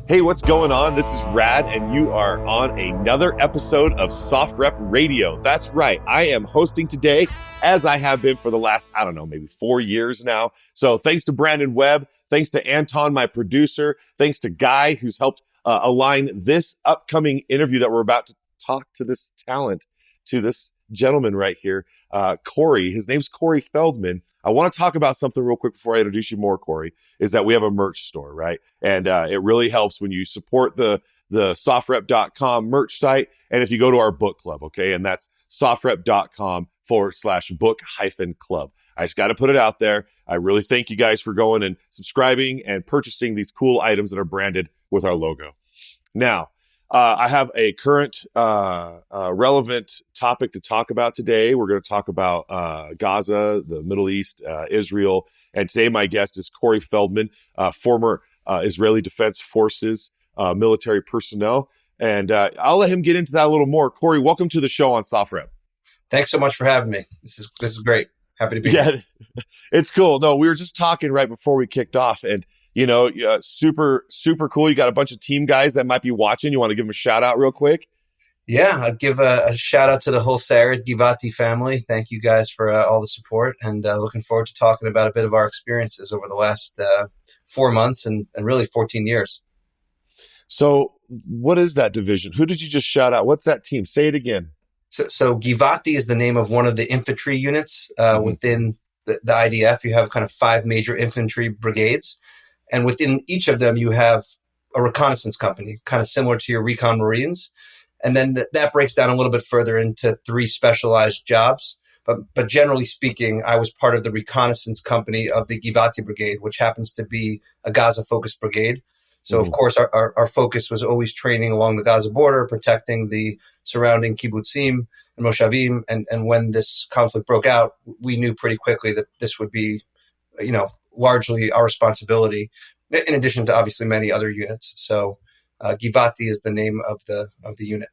Hey, what's going on? This is Rad, and you are on another episode of SOFREP Radio. That's right. I am hosting today, as I have been for the last, maybe 4 years now. So thanks to Brandon Webb, thanks to Anton, my producer, thanks to Guy, who's helped align this upcoming interview that we're about to talk to this talent, to this gentleman right here, Corey. His name's Corey Feldman. I want to talk about something real quick before I introduce you more, Corey, is that we have a merch store, right? And it really helps when you support the SOFREP.com merch site. And if you go to our book club, okay? And that's SOFREP.com/book-club. I just got to put it out there. I really thank you guys for going and subscribing and purchasing these cool items that are branded with our logo. Now, I have a current relevant topic to talk about today. We're going to talk about Gaza, the Middle East, Israel. And today my guest is Corey Feldman, former Israeli Defense Forces military personnel. And I'll let him get into that a little more. Corey, welcome to the show on SOFREP. Thanks so much for having me. This is great. Happy to be here. It's cool. No, we were just talking right before we kicked off, and super, super cool. You got a bunch of team guys that might be watching. You want to give them a shout out real quick? Yeah, I'd give a shout out to the whole Sayeret Givati family. Thank you guys for all the support, and looking forward to talking about a bit of our experiences over the last 4 months and really 14 years. So what is that division? Who did you just shout out? What's that team? Say it again. So Givati is the name of one of the infantry units within the IDF. You have kind of 5 major infantry brigades. And within each of them, you have a reconnaissance company, kind of similar to your recon Marines. And then that breaks down a little bit further into 3 specialized jobs. But generally speaking, I was part of the reconnaissance company of the Givati Brigade, which happens to be a Gaza-focused brigade. So, of course, our focus was always training along the Gaza border, protecting the surrounding kibbutzim and moshavim. And when this conflict broke out, we knew pretty quickly that this would be, largely our responsibility, in addition to obviously many other units. So Givati is the name of the unit.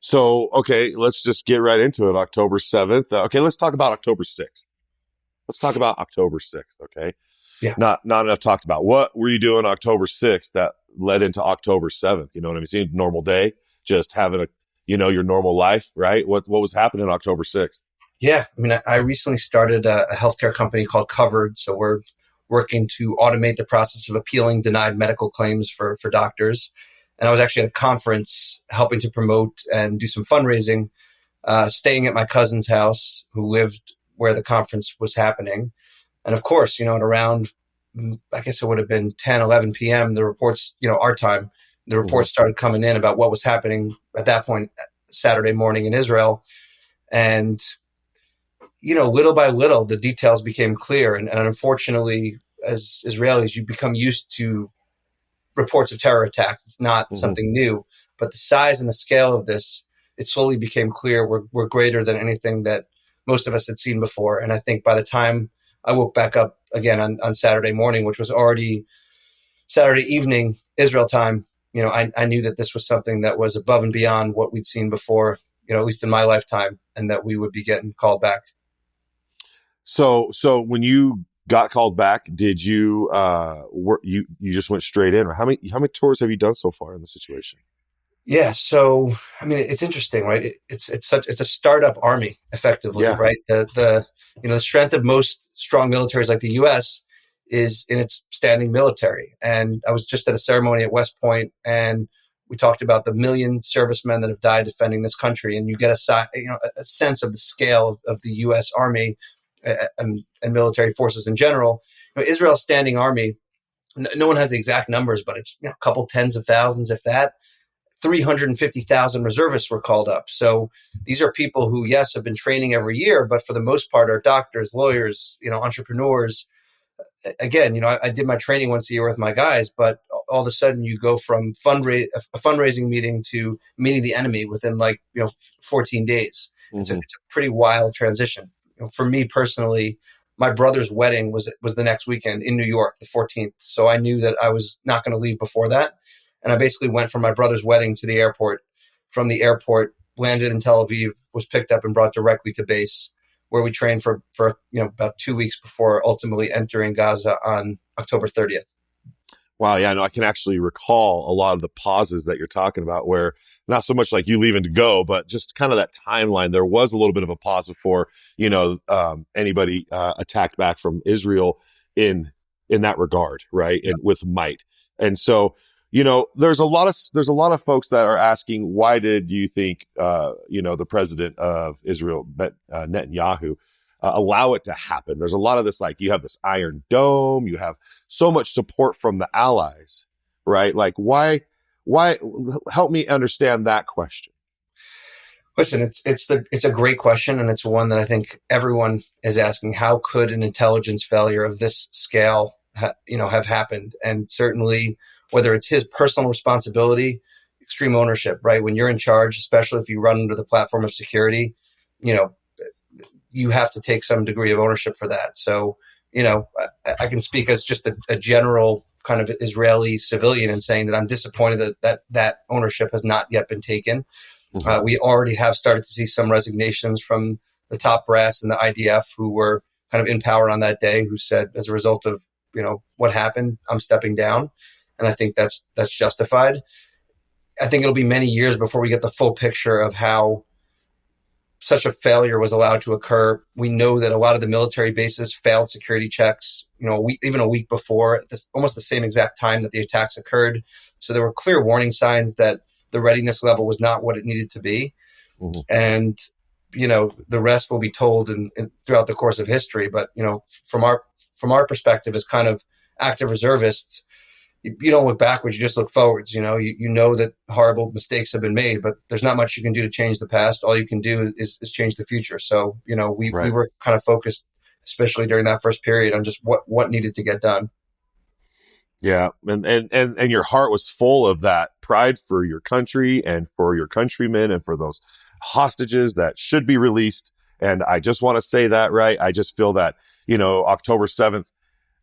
So, okay, let's just get right into it. October 7th. Okay, let's talk about October 6th. Okay? Yeah. Not enough talked about. What were you doing October 6th that led into October 7th? You know what I mean? See, normal day, just having your normal life, right? What was happening on October 6th? Yeah. I mean, I recently started a healthcare company called Covered. So we're working to automate the process of appealing denied medical claims for doctors. And I was actually at a conference helping to promote and do some fundraising, staying at my cousin's house who lived where the conference was happening. And of course, at around, I guess it would have been 10, 11 p.m., the reports, our time, the reports started coming in about what was happening at that point, Saturday morning in Israel. And little by little, the details became clear. And unfortunately, as Israelis, you become used to reports of terror attacks. It's not something new. But the size and the scale of this, it slowly became clear were greater than anything that most of us had seen before. And I think by the time I woke back up again on Saturday morning, which was already Saturday evening, Israel time, I knew that this was something that was above and beyond what we'd seen before, at least in my lifetime, and that we would be getting called back. So when you got called back, did you you just went straight in, or how many tours have you done so far in the situation? Yeah, so I mean, it's interesting, right? It's a startup army, effectively, right? The strength of most strong militaries like the U.S. is in its standing military. And I was just at a ceremony at West Point, and we talked about the 1 million servicemen that have died defending this country, and you get a sense of the scale of the U.S. Army and military forces in general. Israel's standing army, no one has the exact numbers, but it's a couple tens of thousands, if that. 350,000 reservists were called up. So these are people who, yes, have been training every year, but for the most part are doctors, lawyers, entrepreneurs. Again, I did my training once a year with my guys, but all of a sudden you go from a fundraising meeting to meeting the enemy within 14 days. It's a pretty wild transition. For me personally, my brother's wedding was the next weekend in New York, the 14th. So I knew that I was not going to leave before that. And I basically went from my brother's wedding to the airport. From the airport, landed in Tel Aviv, was picked up and brought directly to base, where we trained for about 2 weeks before ultimately entering Gaza on October 30th. Wow. Yeah. No, I can actually recall a lot of the pauses that you're talking about where not so much like you leaving to go, but just kind of that timeline. There was a little bit of a pause before, anybody, attacked back from Israel in that regard. Right. Yeah. And with might. And so, there's a lot of folks that are asking, why did you think, the president of Israel, Netanyahu, allow it to happen? There's a lot of this, like you have this Iron Dome, you have so much support from the allies, right? Like why, help me understand that question. Listen, it's a great question, and it's one that I think everyone is asking. How could an intelligence failure of this scale, have happened? And certainly, whether it's his personal responsibility, extreme ownership, right? When you're in charge, especially if you run under the platform of security, you have to take some degree of ownership for that. So, I can speak as just a general kind of Israeli civilian and saying that I'm disappointed that ownership has not yet been taken. Mm-hmm. We already have started to see some resignations from the top brass and the IDF who were kind of in power on that day, who said, as a result of, what happened, I'm stepping down. And I think that's justified. I think it'll be many years before we get the full picture of how such a failure was allowed to occur. We know that a lot of the military bases failed security checks, even a week before, almost the same exact time that the attacks occurred. So there were clear warning signs that the readiness level was not what it needed to be. Mm-hmm. And, the rest will be told throughout the course of history. But, from our perspective as kind of active reservists, you don't look backwards, you just look forwards. You know that horrible mistakes have been made, but there's not much you can do to change the past. All you can do is change the future. So, we were kind of focused, especially during that first period, on just what needed to get done. Yeah. And your heart was full of that pride for your country and for your countrymen and for those hostages that should be released. And I just want to say that, right? I just feel that, October 7th,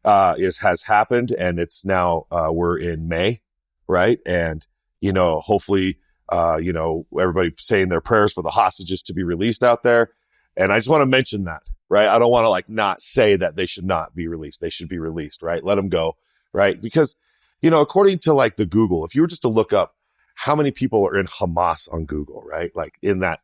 has happened, and it's now, we're in May, right? And, hopefully, everybody saying their prayers for the hostages to be released out there. And I just want to mention that, right? I don't want to not say that they should not be released. They should be released, right? Let them go, right? Because, according to the Google, if you were just to look up how many people are in Hamas on Google, right? In that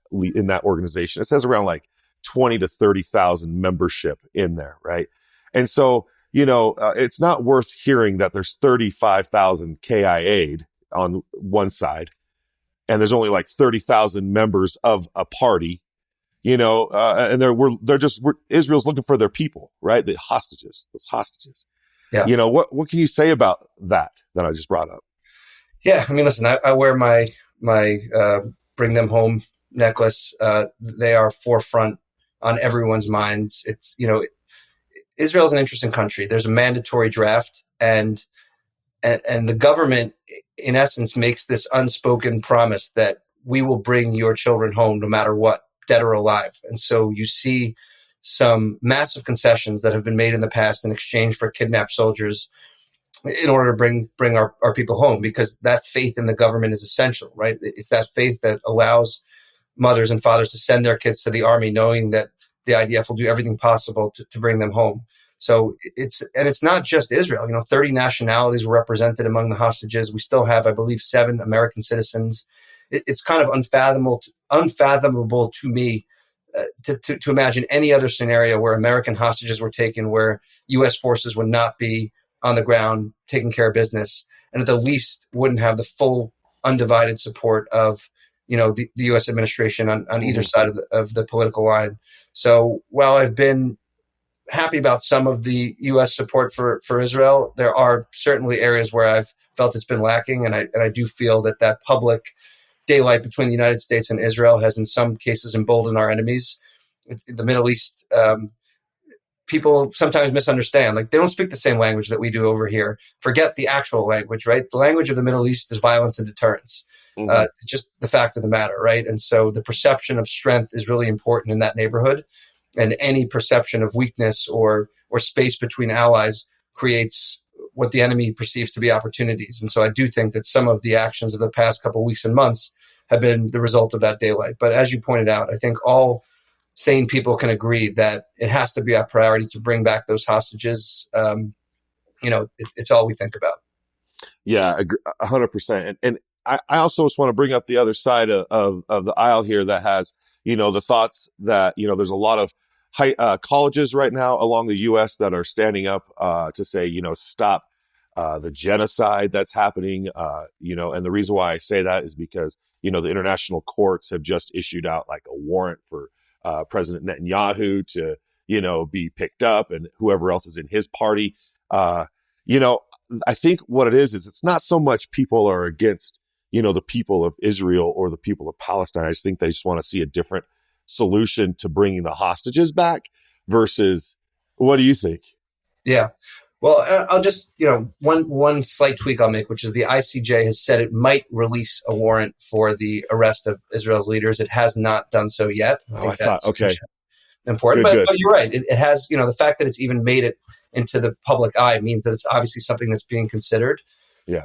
organization, it says around 20 to 30,000 membership in there, right? And so, it's not worth hearing that there's 35,000 KIA'd on one side, and there's only 30,000 members of a party, and Israel's looking for their people, right? Those hostages. Yeah. What can you say about that I just brought up? Yeah. I mean, listen, I wear my bring them home necklace. They are forefront on everyone's minds. It's, Israel's an interesting country. There's a mandatory draft, and the government, in essence, makes this unspoken promise that we will bring your children home no matter what, dead or alive. And so you see some massive concessions that have been made in the past in exchange for kidnapped soldiers in order to bring our people home, because that faith in the government is essential, right? It's that faith that allows mothers and fathers to send their kids to the army, knowing that the IDF will do everything possible to bring them home. So it's not just Israel. 30 nationalities were represented among the hostages. We still have, I believe, 7 American citizens. It's kind of unfathomable to me to imagine any other scenario where American hostages were taken, where U.S. forces would not be on the ground taking care of business, and at the least wouldn't have the full undivided support of the U.S. administration on either side of the political line. So while I've been happy about some of the U.S. support for Israel, there are certainly areas where I've felt it's been lacking, and I do feel that public daylight between the United States and Israel has in some cases emboldened our enemies. The Middle East, people sometimes misunderstand. They don't speak the same language that we do over here. Forget the actual language, right? The language of the Middle East is violence and deterrence. Mm-hmm. Just the fact of the matter, right? And so the perception of strength is really important in that neighborhood. And any perception of weakness or space between allies creates what the enemy perceives to be opportunities. And so I do think that some of the actions of the past couple of weeks and months have been the result of that daylight. But as you pointed out, I think all sane people can agree that it has to be our priority to bring back those hostages. It's all we think about. Yeah, 100%. And I also just want to bring up the other side of the aisle here that has, the thoughts that, there's a lot of colleges right now along the U.S. that are standing up to say, stop the genocide that's happening. And the reason why I say that is because, the international courts have just issued out like a warrant for President Netanyahu to, be picked up, and whoever else is in his party. You know, I think what it is it's not so much people are against, the people of Israel or the people of Palestine. I just think they just want to see a different solution to bringing the hostages back versus, what do you think? Yeah. Well, I'll just, one slight tweak I'll make, which is the ICJ has said it might release a warrant for the arrest of Israel's leaders. It has not done so yet. I thought, okay. Important, but you're right. It has, the fact that it's even made it into the public eye means that it's obviously something that's being considered. Yeah.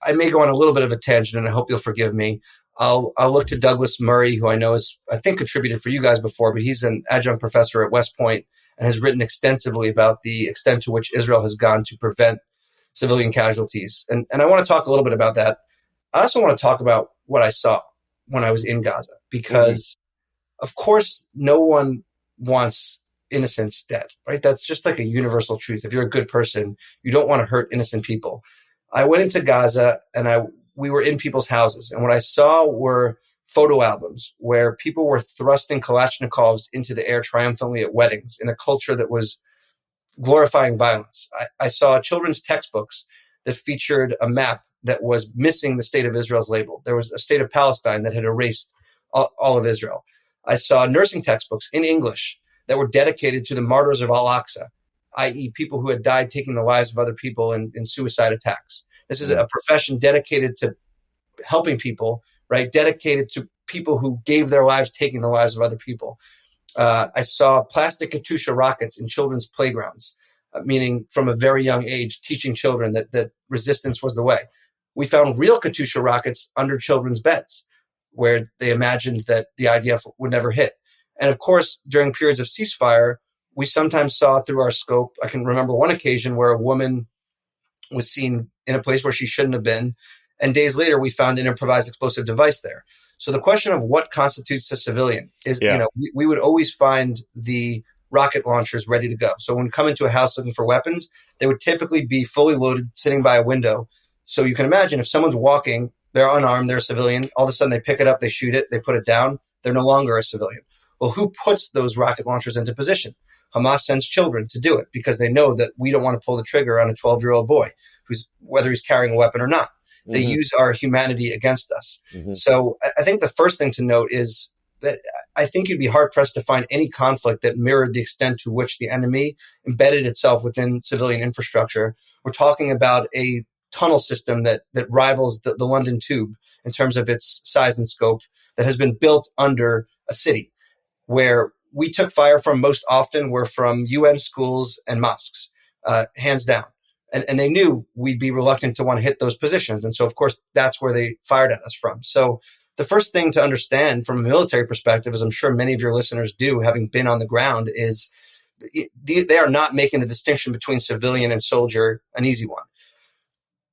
I may go on a little bit of a tangent, and I hope you'll forgive me. I'll look to Douglas Murray, who I know I think contributed for you guys before, but he's an adjunct professor at West Point and has written extensively about the extent to which Israel has gone to prevent civilian casualties. And I want to talk a little bit about that. I also want to talk about what I saw when I was in Gaza, because of course, no one wants innocents dead, right? That's just like a universal truth. If you're a good person, you don't want to hurt innocent people. I went into Gaza and we were in people's houses. And what I saw were photo albums where people were thrusting Kalashnikovs into the air triumphantly at weddings in a culture that was glorifying violence. I saw children's textbooks that featured a map that was missing the state of Israel's label. There was a state of Palestine that had erased all of Israel. I saw nursing textbooks in English that were dedicated to the martyrs of Al-Aqsa, i.e. people who had died taking the lives of other people in suicide attacks. This is a profession dedicated to helping people, right? Dedicated to people who gave their lives taking the lives of other people. I saw plastic Katyusha rockets in children's playgrounds, meaning from a very young age, teaching children that resistance was the way. We found real Katyusha rockets under children's beds, where they imagined that the IDF would never hit. And of course, during periods of ceasefire, we sometimes saw through our scope. I can remember one occasion where a woman was seen in a place where she shouldn't have been. And days later, we found an improvised explosive device there. So the question of what constitutes a civilian is, we would always find the rocket launchers ready to go. So when we come into a house looking for weapons, they would typically be fully loaded, sitting by a window. So you can imagine if someone's walking, they're unarmed, they're a civilian. All of a sudden, they pick it up, they shoot it, they put it down. They're no longer a civilian. Well, who puts those rocket launchers into position? Hamas sends children to do it because they know that we don't want to pull the trigger on a 12-year-old boy, whether he's carrying a weapon or not. They use our humanity against us. So I think the first thing to note is that I think you'd be hard-pressed to find any conflict that mirrored the extent to which the enemy embedded itself within civilian infrastructure. We're talking about a tunnel system that rivals the London Tube in terms of its size and scope, that has been built under a city. Where we took fire from most often were from UN schools and mosques, hands down. And they knew we'd be reluctant to want to hit those positions. And so, of course, that's where they fired at us from. So the first thing to understand from a military perspective, as I'm sure many of your listeners do, having been on the ground, is they are not making the distinction between civilian and soldier an easy one.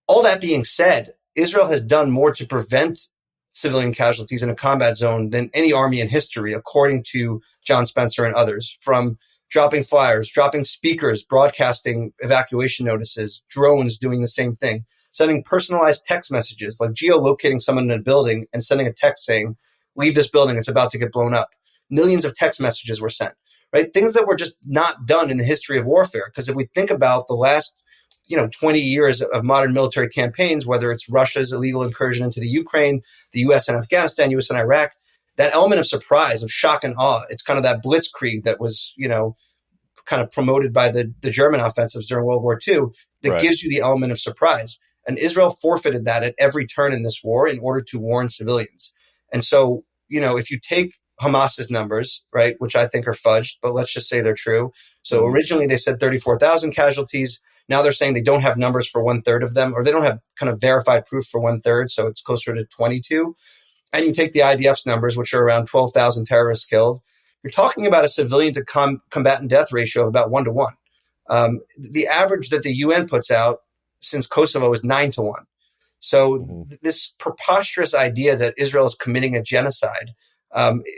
All that being said, Israel has done more to prevent civilian casualties in a combat zone than any army in history, according to John Spencer and others, from dropping flyers, dropping speakers, broadcasting evacuation notices, drones doing the same thing, sending personalized text messages, like geolocating someone in a building and sending a text saying, leave this building, it's about to get blown up. Millions of text messages were sent, right? Things that were just not done in the history of warfare. Because if we think about the last 20 years of modern military campaigns, whether it's Russia's illegal incursion into the Ukraine, the U.S. and Afghanistan, U.S. and Iraq, that element of surprise, of shock and awe, it's kind of that blitzkrieg that was, kind of promoted by the German offensives during World War II that gives you the element of surprise. And Israel forfeited that at every turn in this war in order to warn civilians. And so, if you take Hamas's numbers, right, which I think are fudged, but let's just say they're true. So originally they said 34,000 casualties. Now they're saying they don't have numbers for 1/3 of them, or they don't have kind of verified proof for 1/3. So it's closer to 22. And you take the IDF's numbers, which are around 12,000 terrorists killed. You're talking about a civilian to combatant death ratio of about 1 to 1. The average that the UN puts out since Kosovo is 9-1. So this preposterous idea that Israel is committing a genocide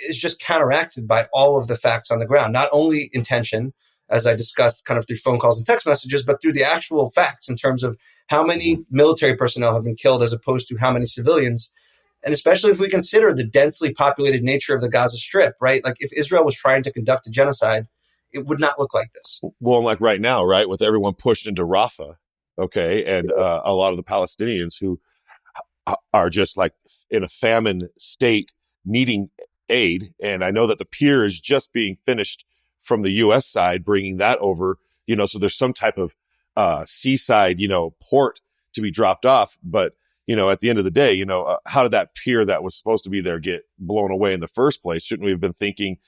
is just counteracted by all of the facts on the ground, not only intention, as I discussed kind of through phone calls and text messages, but through the actual facts in terms of how many military personnel have been killed as opposed to how many civilians. And especially if we consider the densely populated nature of the Gaza Strip, right? Like if Israel was trying to conduct a genocide, it would not look like this. Well, like right now, right, with everyone pushed into Rafah, okay, and a lot of the Palestinians who are just like in a famine state needing aid. And I know that the pier is just being finished from the U.S. side, bringing that over, so there's some type of seaside, port to be dropped off. But, at the end of the day, how did that pier that was supposed to be there get blown away in the first place? Shouldn't we have been thinking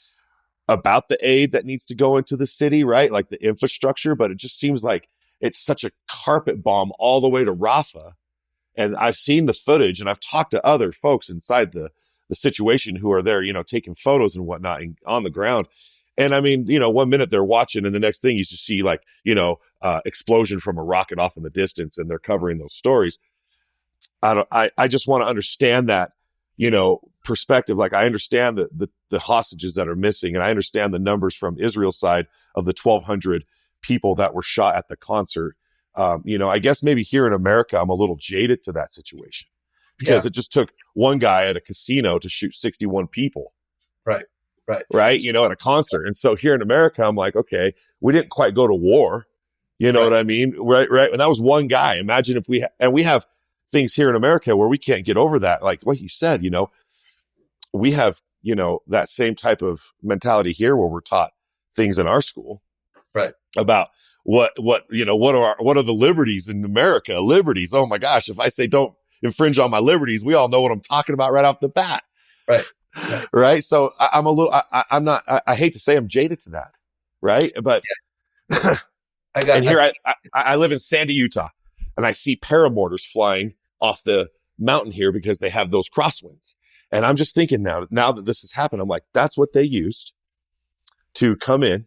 about the aid that needs to go into the city, right? Like the infrastructure, but it just seems like it's such a carpet bomb all the way to Rafah. And I've seen the footage and I've talked to other folks inside the situation who are there, taking photos and whatnot and on the ground. And I mean, 1 minute they're watching and the next thing you just see like, explosion from a rocket off in the distance and they're covering those stories. I just want to understand that, perspective. Like I understand the hostages that are missing and I understand the numbers from Israel's side of the 1,200 people that were shot at the concert. I guess maybe here in America, I'm a little jaded to that situation because it just took one guy at a casino to shoot 61 people. Right. At a concert. And so here in America, I'm like, okay, we didn't quite go to war. You know what I mean? Right. And that was one guy. Imagine if we have things here in America where we can't get over that. Like what you said, we have, that same type of mentality here where we're taught things in our school. Right. About what are the liberties in America? Liberties. Oh my gosh. If I say don't infringe on my liberties, we all know what I'm talking about right off the bat. Right. Right. So I hate to say I'm jaded to that. Right. But I live in Sandy, Utah, and I see paramotors flying off the mountain here because they have those crosswinds. And I'm just thinking now that this has happened, I'm like, that's what they used to come in.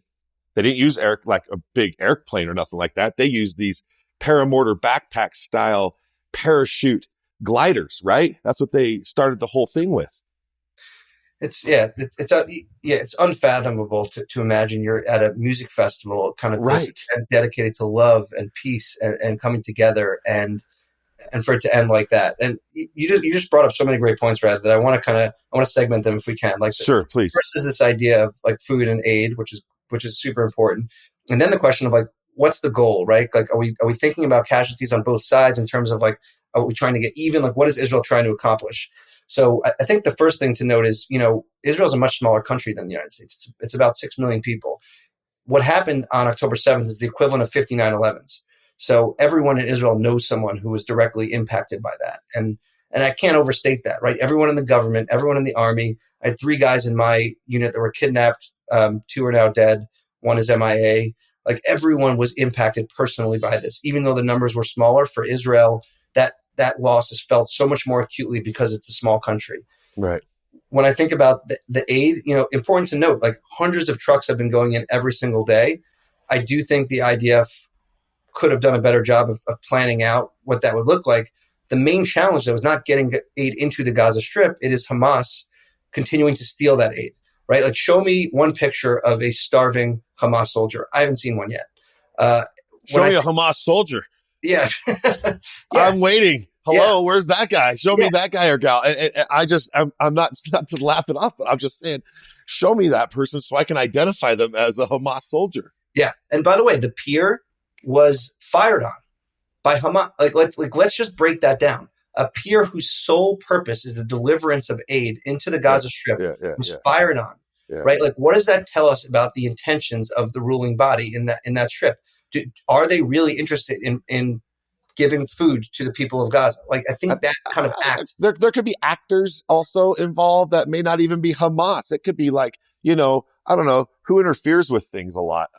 They didn't use like a big airplane or nothing like that. They used these paramotor backpack style parachute gliders, right? That's what they started the whole thing with. It's unfathomable to imagine you're at a music festival kind of dedicated to love and peace and coming together and for it to end like that. And you just brought up so many great points, Brad, that I want to segment them if we can. Like sure, please. First is this idea of like food and aid, which is super important. And then the question of like, what's the goal, right? Like, are we thinking about casualties on both sides in terms of like, are we trying to get even? Like, what is Israel trying to accomplish? So I think the first thing to note is, Israel is a much smaller country than the United States. It's about 6 million people. What happened on October 7th is the equivalent of 50 9/11s. So everyone in Israel knows someone who was directly impacted by that. And I can't overstate that, right? Everyone in the government, everyone in the army. I had 3 guys in my unit that were kidnapped. 2 are now dead. 1 is MIA. Like everyone was impacted personally by this, even though the numbers were smaller for Israel. That loss is felt so much more acutely because it's a small country. Right. When I think about the aid, important to note, like hundreds of trucks have been going in every single day. I do think the IDF could have done a better job of planning out what that would look like. The main challenge, though, is not getting aid into the Gaza Strip. It is Hamas continuing to steal that aid, right? Like show me one picture of a starving Hamas soldier. I haven't seen one yet. Show me a Hamas soldier. Yeah. I'm waiting. Hello, where's that guy? Show me that guy or gal. And I'm not to laugh it off, but I'm just saying, show me that person so I can identify them as a Hamas soldier. Yeah. And by the way, the pier was fired on by Hamas. Let's just break that down. A pier whose sole purpose is the deliverance of aid into the Gaza Strip was fired on. Yeah. Right? Like, what does that tell us about the intentions of the ruling body in that strip? Are they really interested in giving food to the people of Gaza? Like, I think that kind of act. There could be actors also involved that may not even be Hamas. It could be like, I don't know who interferes with things a lot.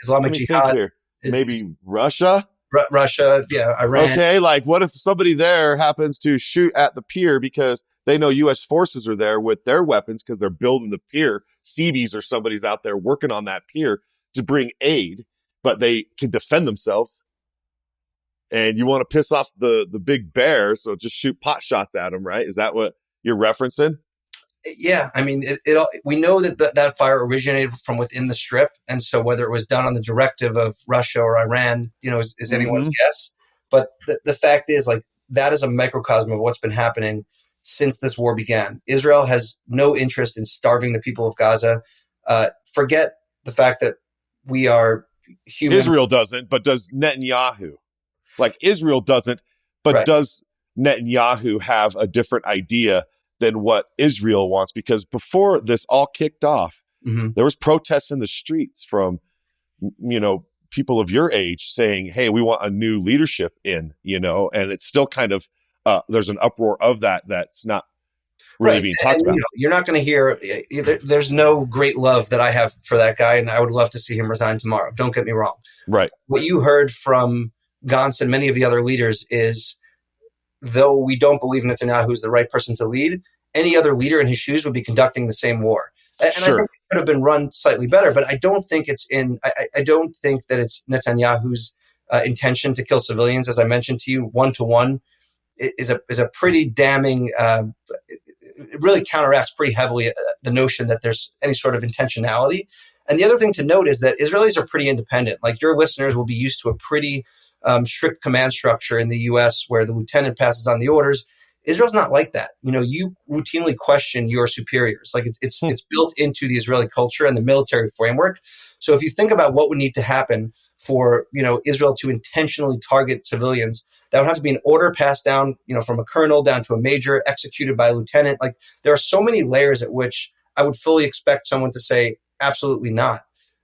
Islamic Jihad. Maybe Russia. Russia, Iran. Okay, like what if somebody there happens to shoot at the pier because they know U.S. forces are there with their weapons because they're building the pier. Seabees or somebody's out there working on that pier to bring aid, but they can defend themselves. and you want to piss off the big bear, so just shoot pot shots at him, right? Is that what you're referencing? Yeah, I mean, we know that fire originated from within the Strip, and so whether it was done on the directive of Russia or Iran, is anyone's guess. But the fact is, like, that is a microcosm of what's been happening since this war began. Israel has no interest in starving the people of Gaza. Forget the fact that we are humans. Israel doesn't, but does Netanyahu? Like, Israel doesn't, but Right. Does Netanyahu have a different idea than what Israel wants? Because before this all kicked off, there was protests in the streets from, people of your age saying, hey, we want a new leadership in, and it's still kind of, there's an uproar of that's not really being talked about. You're not going to hear, there's no great love that I have for that guy, and I would love to see him resign tomorrow. Don't get me wrong. Right. What you heard from Gantz and many of the other leaders is, though we don't believe Netanyahu is the right person to lead, any other leader in his shoes would be conducting the same war. And I think it could have been run slightly better, but I don't think I don't think that it's Netanyahu's intention to kill civilians. As I mentioned to you, 1-to-1 is a pretty damning. It really counteracts pretty heavily the notion that there's any sort of intentionality. And the other thing to note is that Israelis are pretty independent. Like, your listeners will be used to a pretty strict command structure in the U.S. where the lieutenant passes on the orders. Israel's not like that. You routinely question your superiors. Like, it's built into the Israeli culture and the military framework. So if you think about what would need to happen for, Israel to intentionally target civilians, that would have to be an order passed down, from a colonel down to a major, executed by a lieutenant. Like, there are so many layers at which I would fully expect someone to say, absolutely not.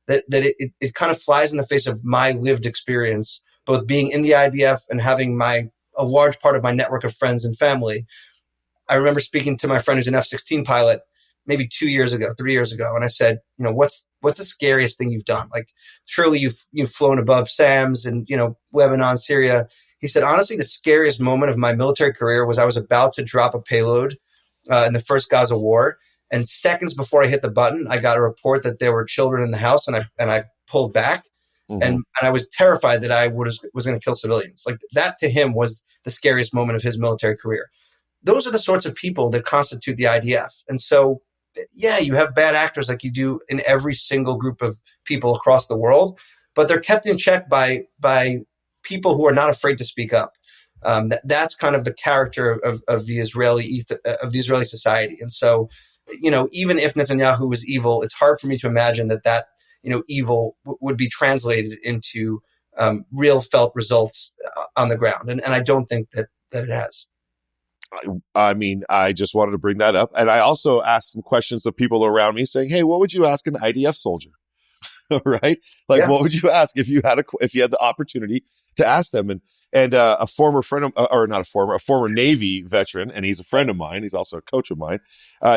That it kind of flies in the face of my lived experience, both being in the IDF and having a large part of my network of friends and family. I remember speaking to my friend who's an F-16 pilot maybe 3 years ago, and I said, what's the scariest thing you've done? Like, surely you've flown above SAMs and, Lebanon, Syria. He said, honestly, the scariest moment of my military career was I was about to drop a payload in the first Gaza war. And seconds before I hit the button, I got a report that there were children in the house, and I pulled back. And I was terrified that I was going to kill civilians. Like, that to him was the scariest moment of his military career. Those are the sorts of people that constitute the IDF. And so, yeah, you have bad actors like you do in every single group of people across the world, but they're kept in check by people who are not afraid to speak up. That's kind of the character of the Israeli society. And so, even if Netanyahu was evil, it's hard for me to imagine that evil would be translated into real felt results on the ground. And I don't think that it has. I mean, I just wanted to bring that up. And I also asked some questions of people around me saying, hey, what would you ask an IDF soldier? Right? Like, what would you ask if you had the opportunity to ask them? And a former friend of, or not a former Navy veteran, and he's a friend of mine. He's also a coach of mine.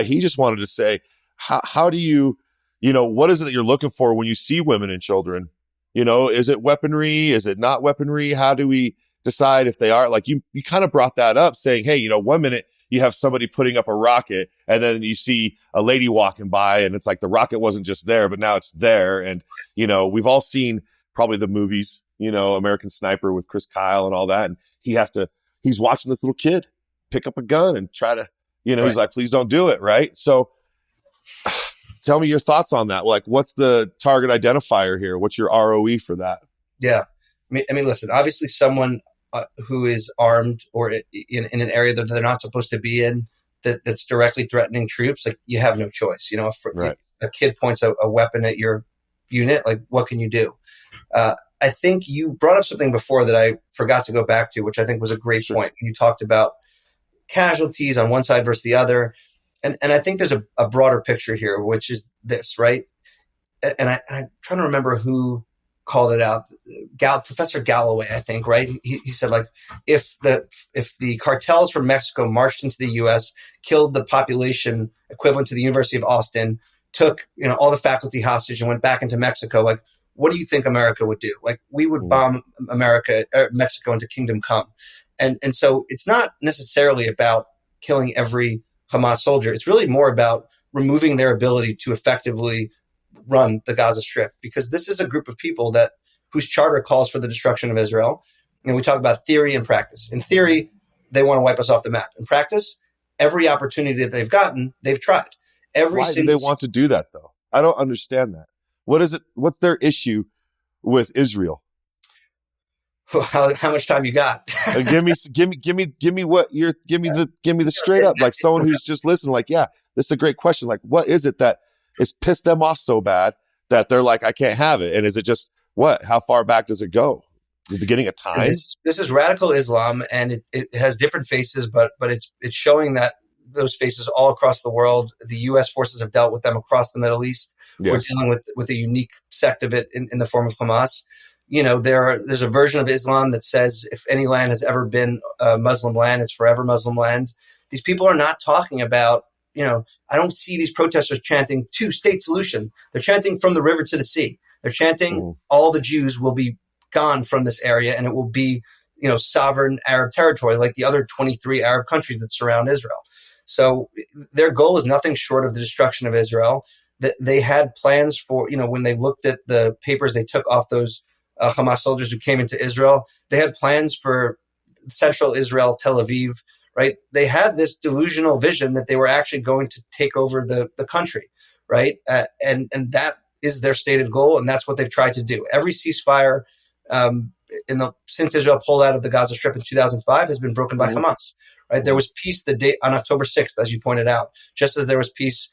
He just wanted to say, how do you, what is it that you're looking for when you see women and children? Is it weaponry? Is it not weaponry? How do we decide if they are? Like, you kind of brought that up saying, hey, 1 minute you have somebody putting up a rocket, and then you see a lady walking by, and it's like the rocket wasn't just there, but now it's there. And, we've all seen probably the movies, American Sniper with Chris Kyle and all that. And he's watching this little kid pick up a gun and try to, right. He's like, please don't do it. Right. So tell me your thoughts on that. Like, what's the target identifier here? What's your ROE for that? Yeah. I mean, listen, obviously someone who is armed or in an area that they're not supposed to be in, that's directly threatening troops, like, you have no choice. If a kid points a weapon at your unit, like, what can you do? I think you brought up something before that I forgot to go back to, which I think was a great point. You talked about casualties on one side versus the other. And I think there's a broader picture here, which is this, right? And I'm trying to remember who called it out. Professor Galloway, I think, right? He said, like, if the cartels from Mexico marched into the U.S., killed the population equivalent to the University of Austin, took all the faculty hostage and went back into Mexico, like, what do you think America would do? Like, we would bomb Mexico into kingdom come. And so it's not necessarily about killing every Hamas soldier. It's really more about removing their ability to effectively run the Gaza Strip, because this is a group of people whose charter calls for the destruction of Israel. we talk about theory and practice. In theory, they want to wipe us off the map. In practice, every opportunity that they've gotten, they've tried. Why do they want to do that, though? I don't understand that. What is it? What's their issue with Israel? How much time you got? give me the straight up, like someone who's just listening, like, yeah, this is a great question. Like, what is it that has pissed them off so bad that they're like, I can't have it? And is it just what? How far back does it go? The beginning of time? This is radical Islam, and it has different faces, but it's showing that those faces all across the world. The U.S. forces have dealt with them across the Middle East. Yes. We're dealing with a unique sect of it in the form of Hamas. There's a version of Islam that says if any land has ever been a Muslim land, it's forever Muslim land. These people are not talking about, I don't see these protesters chanting two-state solution. They're chanting from the river to the sea. They're chanting all the Jews will be gone from this area and it will be, sovereign Arab territory like the other 23 Arab countries that surround Israel. So their goal is nothing short of the destruction of Israel. They had plans for, when they looked at the papers they took off those Hamas soldiers who came into Israel, they had plans for central Israel, Tel Aviv, right? They had this delusional vision that they were actually going to take over the country, right? And that is their stated goal, and that's what they've tried to do. Every ceasefire since Israel pulled out of the Gaza Strip in 2005 has been broken by Hamas, right? There was peace the day on October 6th, as you pointed out, just as there was peace,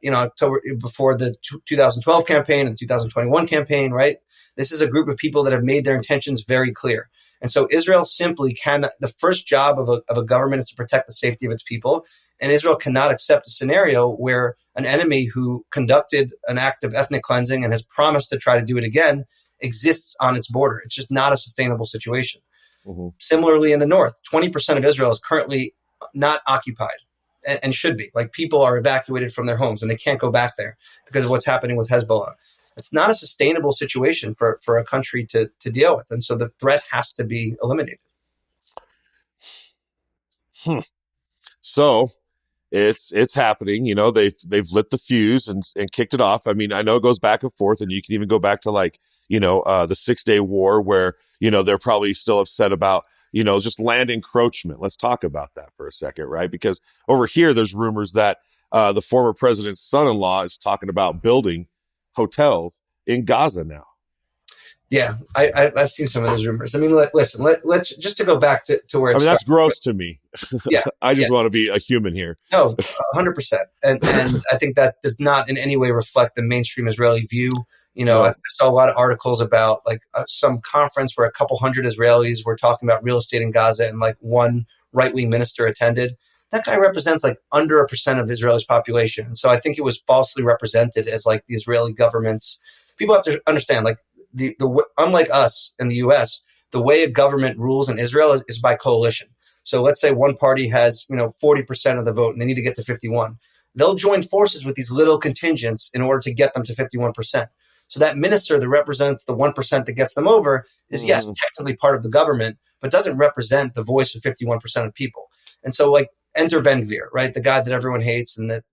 October before the 2012 campaign and the 2021 campaign, right? This is a group of people that have made their intentions very clear. And so Israel simply the first job of a government is to protect the safety of its people. And Israel cannot accept a scenario where an enemy who conducted an act of ethnic cleansing and has promised to try to do it again exists on its border. It's just not a sustainable situation. Mm-hmm. Similarly, in the north, 20% of Israel is currently not occupied and should be. Like, people are evacuated from their homes and they can't go back there because of what's happening with Hezbollah. It's not a sustainable situation for a country to deal with. And so the threat has to be eliminated. So it's happening. They've lit the fuse and kicked it off. I mean, I know it goes back and forth, and you can even go back to the 6-Day War where, they're probably still upset about, just land encroachment. Let's talk about that for a second, right? Because over here, there's rumors that the former president's son-in-law is talking about building hotels in Gaza now. Yeah, I've seen some of those rumors. I mean, let's just to go back to where it's that's gross to me. Yeah, I just want to be a human here. No, 100%. And I think that does not in any way reflect the mainstream Israeli view. I saw a lot of articles about some conference where a couple hundred Israelis were talking about real estate in Gaza, and one right-wing minister attended. That guy represents under 1% of Israel's population. And so I think it was falsely represented as the Israeli government's. People have to understand, unlike us in the U.S., the way a government rules in Israel is by coalition. So let's say one party has 40% of the vote and they need to get to 51. They'll join forces with these little contingents in order to get them to 51%. So that minister that represents the 1% that gets them over is, yes, technically part of the government, but doesn't represent the voice of 51% of people. And so enter Ben Gvir, right? The guy that everyone hates, and that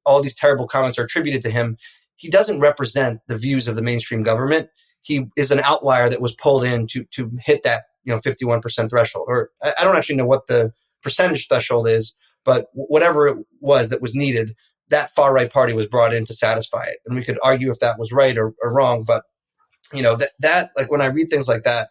all these terrible comments are attributed to him. He doesn't represent the views of the mainstream government. He is an outlier that was pulled in to hit that 51% threshold. Or I don't actually know what the percentage threshold is, but whatever it was that was needed, that far right party was brought in to satisfy it. And we could argue if that was right or wrong, but that when I read things like that,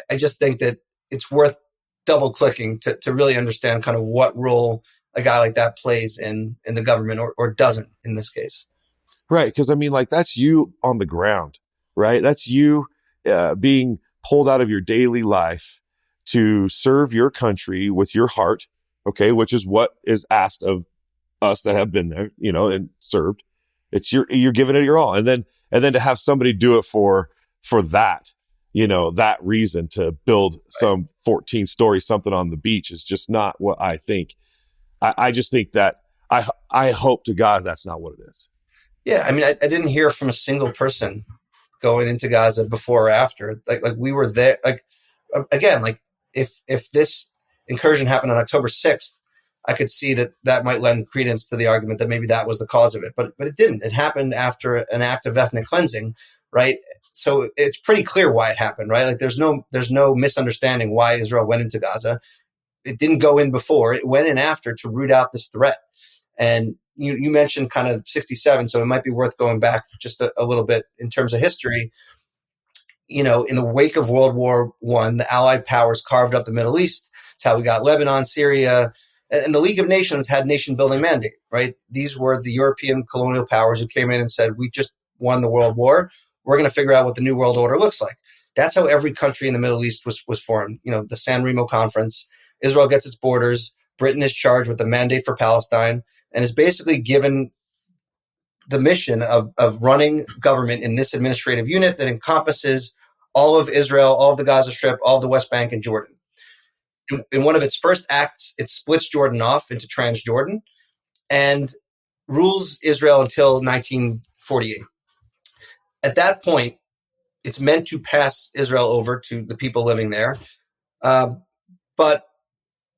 I just think that it's worth double clicking to really understand kind of what role a guy like that plays in the government or doesn't in this case. Right. Because that's you on the ground, right? That's you being pulled out of your daily life to serve your country with your heart. Okay. Which is what is asked of us that have been there, and served. It's you're giving it your all. And then to have somebody do it for that, that reason to build some 14-story something on the beach is just not what I think. I just think that I hope to God that's not what it is. Yeah. I mean, I didn't hear from a single person going into Gaza before or after. We were there. Again, if this incursion happened on October 6th, I could see that might lend credence to the argument that maybe that was the cause of it, but it didn't. It happened after an act of ethnic cleansing, right? So it's pretty clear why it happened, right? Like there's no misunderstanding why Israel went into Gaza. It didn't go in before; it went in after to root out this threat. And you mentioned kind of 67, so it might be worth going back just a little bit in terms of history. In the wake of World War I, the Allied powers carved up the Middle East. It's how we got Lebanon, Syria, and the League of Nations had nation-building mandate, right? These were the European colonial powers who came in and said, we just won the World War. We're going to figure out what the New World Order looks like. That's how every country in the Middle East was formed. The San Remo Conference. Israel gets its borders. Britain is charged with the mandate for Palestine and is basically given the mission of running government in this administrative unit that encompasses all of Israel, all of the Gaza Strip, all of the West Bank, and Jordan. In one of its first acts, it splits Jordan off into Transjordan and rules Israel until 1948. At that point, it's meant to pass Israel over to the people living there. But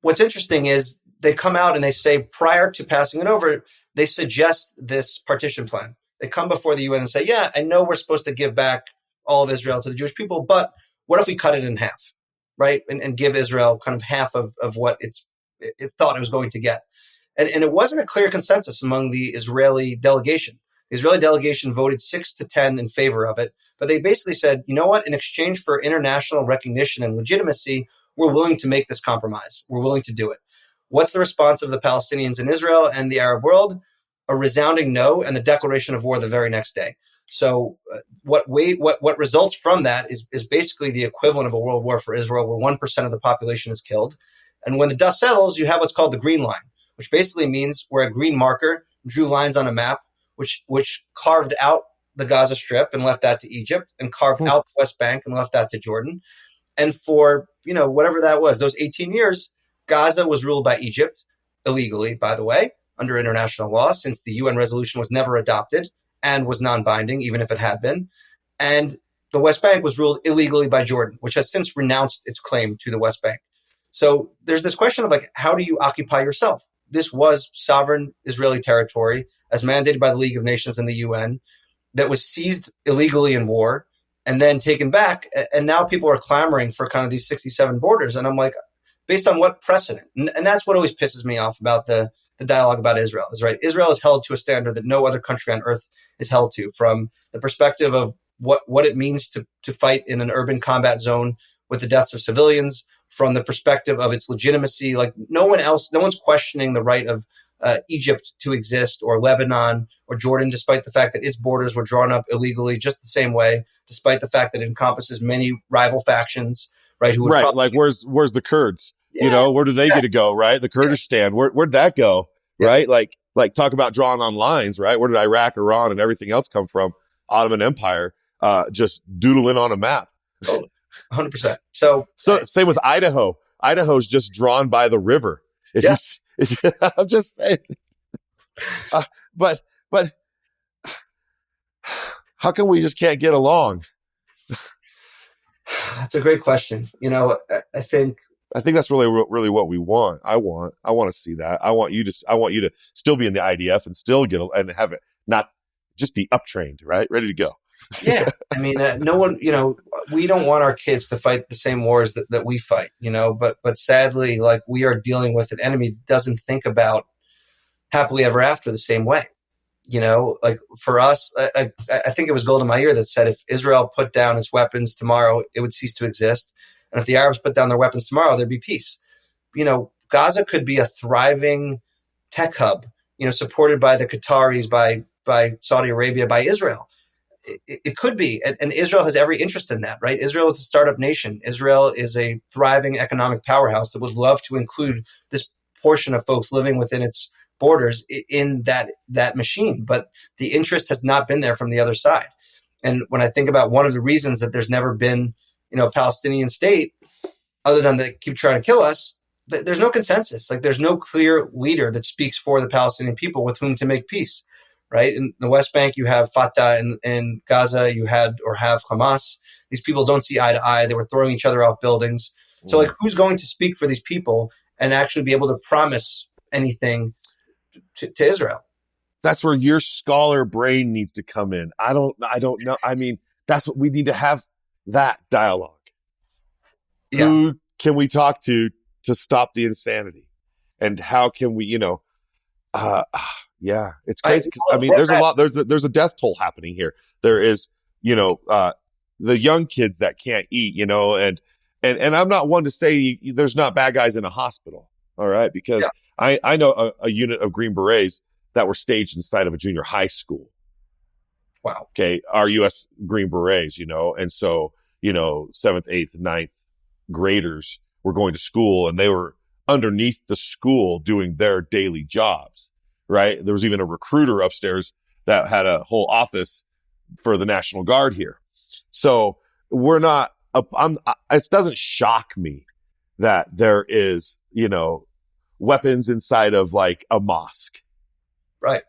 what's interesting is they come out and they say prior to passing it over, they suggest this partition plan. They come before the UN and say, yeah, I know we're supposed to give back all of Israel to the Jewish people, but what if we cut it in half, right? And give Israel kind of half of what it thought it was going to get. And it wasn't a clear consensus among the Israeli delegation. The Israeli delegation voted 6-10 in favor of it, but they basically said, you know what, in exchange for international recognition and legitimacy, we're willing to make this compromise. We're willing to do it. What's the response of the Palestinians in Israel and the Arab world? A resounding no, and the declaration of war the very next day. So what results from that is basically the equivalent of a world war for Israel, where 1% of the population is killed. And when the dust settles, you have what's called the green line, which basically means where a green marker drew lines on a map, which carved out the Gaza Strip and left that to Egypt, and carved out the West Bank and left that to Jordan. And for, whatever that was, those 18 years, Gaza was ruled by Egypt, illegally, by the way, under international law, since the UN resolution was never adopted and was non-binding, even if it had been. And the West Bank was ruled illegally by Jordan, which has since renounced its claim to the West Bank. So there's this question of how do you occupy yourself? This was sovereign Israeli territory as mandated by the League of Nations and the UN that was seized illegally in war and then taken back. And now people are clamoring for kind of these 67 borders. And I'm like, based on what precedent? And that's what always pisses me off about the dialogue about Israel is, right, Israel is held to a standard that no other country on earth is held to, from the perspective of what it means to fight in an urban combat zone with the deaths of civilians, from the perspective of its legitimacy. Like no one's questioning the right of Egypt to exist, or Lebanon or Jordan, despite the fact that its borders were drawn up illegally just the same way, despite the fact that it encompasses many rival factions, right? Who would like where's the Kurds? Where do they get to go, right? The Kurdistan, where'd that go, right? Like talk about drawing on lines, right? Where did Iraq, Iran, and everything else come from? Ottoman Empire, just doodling on a map. Oh, 100%. So same with Idaho. Idaho's just drawn by the river. I'm just saying. But how come we just can't get along? That's a great question. I think that's really what we want. I want to see that. I want you to still be in the IDF and still and have it not just be uptrained, right? Ready to go. Yeah. I mean, no one, we don't want our kids to fight the same wars that we fight, but sadly, like, we are dealing with an enemy that doesn't think about happily ever after the same way. Like for us, I think it was Golda Meir that said if Israel put down its weapons tomorrow, it would cease to exist. And if the Arabs put down their weapons tomorrow, there'd be peace. Gaza could be a thriving tech hub, supported by the Qataris, by Saudi Arabia, by Israel. It could be. And Israel has every interest in that, right? Israel is a startup nation. Israel is a thriving economic powerhouse that would love to include this portion of folks living within its borders in that machine. But the interest has not been there from the other side. And when I think about one of the reasons that there's never been, a Palestinian state, other than they keep trying to kill us, there's no consensus. Like, there's no clear leader that speaks for the Palestinian people with whom to make peace, right? In the West Bank, you have Fatah. In Gaza, you have Hamas. These people don't see eye to eye. They were throwing each other off buildings. So, like, who's going to speak for these people and actually be able to promise anything to Israel? That's where your scholar brain needs to come in. I don't know. I mean, That's what we need to have, that dialogue. Yeah. Who can we talk to stop the insanity? And how can we, yeah, it's crazy. Cause there's a death toll happening here. There is, the young kids that can't eat, and I'm not one to say there's not bad guys in a hospital. All right. Because I know a unit of Green Berets that were staged inside of a junior high school. Wow. Okay. Our U.S. Green Berets, and so, 7th, 8th, 9th graders were going to school, and they were underneath the school doing their daily jobs, right? There was even a recruiter upstairs that had a whole office for the National Guard here. So we're not, it doesn't shock me that there is, weapons inside of like a mosque. Right.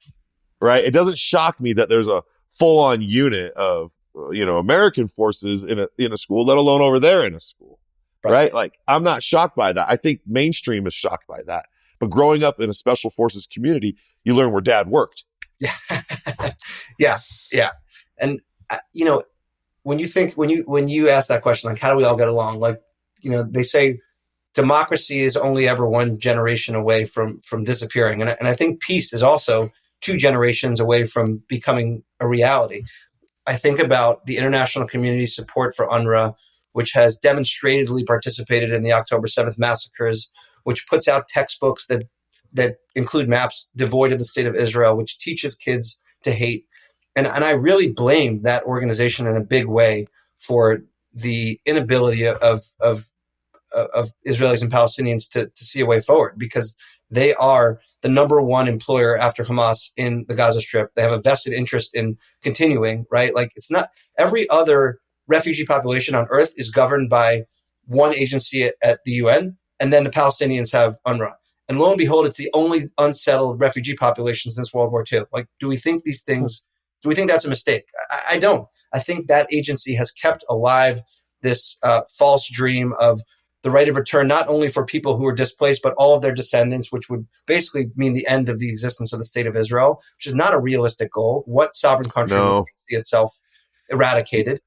Right. It doesn't shock me that there's a full on unit of, American forces in a school, let alone over there in a school. Right. Like, I'm not shocked by that. I think mainstream is shocked by that. But growing up in a special forces community, you learn where dad worked. Yeah. Yeah. And, when you ask that question, like, how do we all get along? Like, they say democracy is only ever one generation away from disappearing. And I think peace is also 2 generations away from becoming a reality. I think about the international community's support for UNRWA, which has demonstratively participated in the October 7th massacres, which puts out textbooks that include maps devoid of the state of Israel, which teaches kids to hate. And I really blame that organization in a big way for the inability of Israelis and Palestinians to see a way forward, because they are the number one employer after Hamas in the Gaza Strip. They have a vested interest in continuing, right? Like, it's not every other refugee population on earth is governed by one agency at the UN, and then the Palestinians have UNRWA. And lo and behold, it's the only unsettled refugee population since World War II. Like, do we think these things, do we think that's a mistake? I don't. I think that agency has kept alive this false dream of the right of return, not only for people who are displaced, but all of their descendants, which would basically mean the end of the existence of the state of Israel, which is not a realistic goal. What sovereign country would see itself eradicated?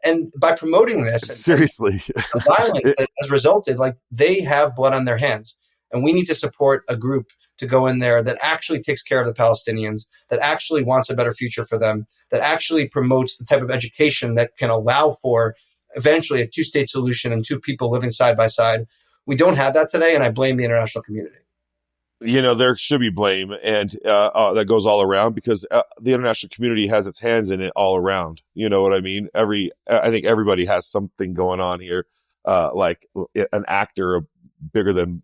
And by promoting this, seriously, the violence that has resulted, like, they have blood on their hands. And we need to support a group to go in there that actually takes care of the Palestinians, that actually wants a better future for them, that actually promotes the type of education that can allow for eventually a 2-state solution and 2 people living side by side. We don't have that today, and I blame the international community. There should be blame, and that goes all around, because the international community has its hands in it all around. You know what I mean? I think everybody has something going on here, like an actor bigger than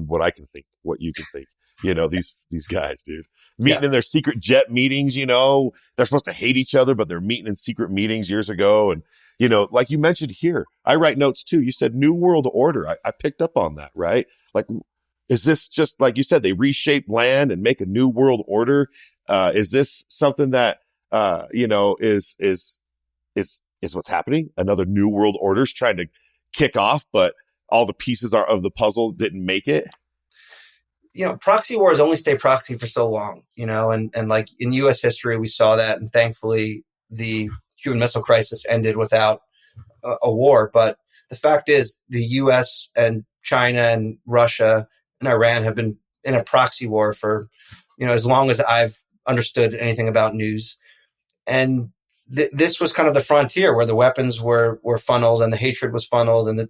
what I can think, what you can think. These guys, dude, meeting in their secret jet meetings. They're supposed to hate each other, but they're meeting in secret meetings years ago. And like you mentioned here, I write notes too. You said New World Order. I picked up on that, right? Like, is this just, like you said, they reshape land and make a new world order? Is this something that is what's happening? Another new world order is trying to kick off, but all the pieces of the puzzle didn't make it. Proxy wars only stay proxy for so long, and like in U.S. history, we saw that, and thankfully the Cuban Missile Crisis ended without a war. But the fact is, the U.S. and China and Russia and Iran have been in a proxy war for, as long as I've understood anything about news. And this was kind of the frontier where the weapons were funneled and the hatred was funneled. And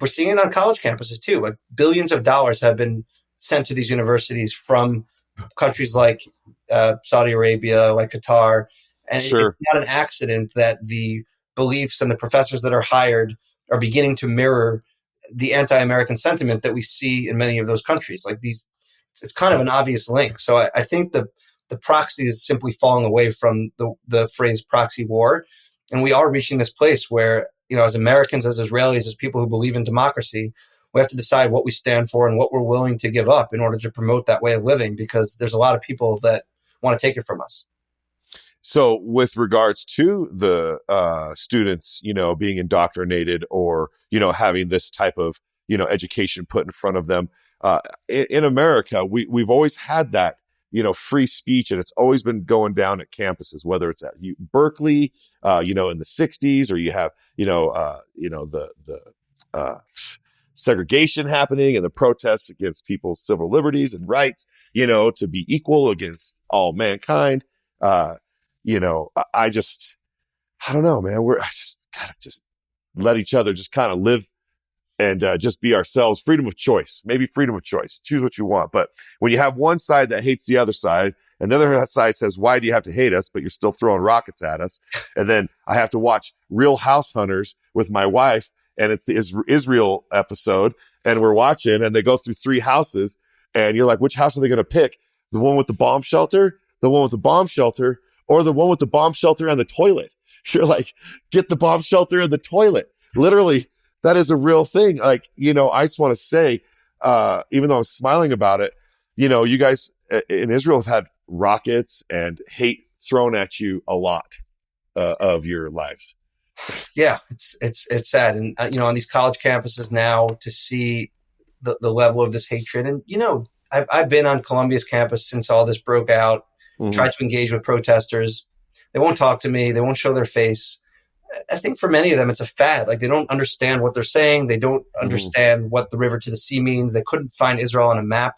we're seeing it on college campuses too. Like, billions of dollars have been sent to these universities from countries like Saudi Arabia, like Qatar. And it's not an accident that the beliefs and the professors that are hired are beginning to mirror the anti-American sentiment that we see in many of those countries. Like, it's kind of an obvious link. So I think the proxy is simply falling away from the phrase proxy war. And we are reaching this place where, as Americans, as Israelis, as people who believe in democracy, we have to decide what we stand for and what we're willing to give up in order to promote that way of living, because there's a lot of people that want to take it from us. So with regards to the students, being indoctrinated or, having this type of, education put in front of them, in America, we've always had that, free speech, and it's always been going down at campuses, whether it's at Berkeley, in the 60s, or you have, the segregation happening and the protests against people's civil liberties and rights, to be equal against all mankind. I don't know, man. I just gotta just let each other just kind of live and just be ourselves. Freedom of choice, maybe freedom of choice. Choose what you want. But when you have one side that hates the other side, and the other side says, why do you have to hate us? But you're still throwing rockets at us. And then I have to watch Real House Hunters with my wife, and it's the Israel episode, and we're watching, and they go through 3 houses, and you're like, which house are they going to pick? The one with the bomb shelter, the one with the bomb shelter, or the one with the bomb shelter and the toilet? You're like, get the bomb shelter and the toilet. Literally, that is a real thing. Like, I just want to say, even though I'm smiling about it, you guys in Israel have had rockets and hate thrown at you a lot of your lives. Yeah, it's sad. And, on these college campuses now, to see the level of this hatred. And, I've been on Columbia's campus since all this broke out, tried to engage with protesters. They won't talk to me. They won't show their face. I think for many of them, it's a fad. Like, they don't understand what they're saying. They don't understand what the river to the sea means. They couldn't find Israel on a map.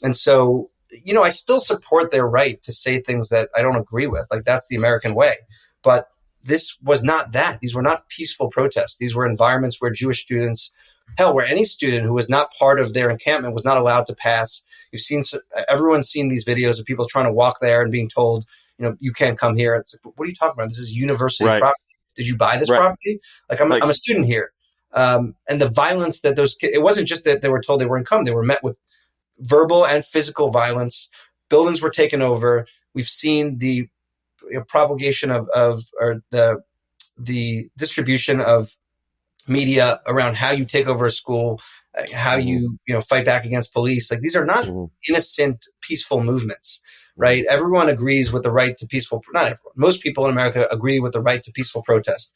And so, I still support their right to say things that I don't agree with. Like, that's the American way. But this was not that. These were not peaceful protests. These were environments where Jewish students, where any student who was not part of their encampment was not allowed to pass. Everyone's seen these videos of people trying to walk there and being told, you can't come here. It's like, what are you talking about? This is university property. Did you buy this property? Like, I'm a student here. And the violence that those kids, it wasn't just that they were told they weren't come. They were met with verbal and physical violence. Buildings were taken over. We've seen the propagation of the distribution of media around how you take over a school, how you fight back against police. Like, these are not innocent, peaceful movements, right? Everyone agrees with the right to peaceful. Not everyone. Most people in America agree with the right to peaceful protest.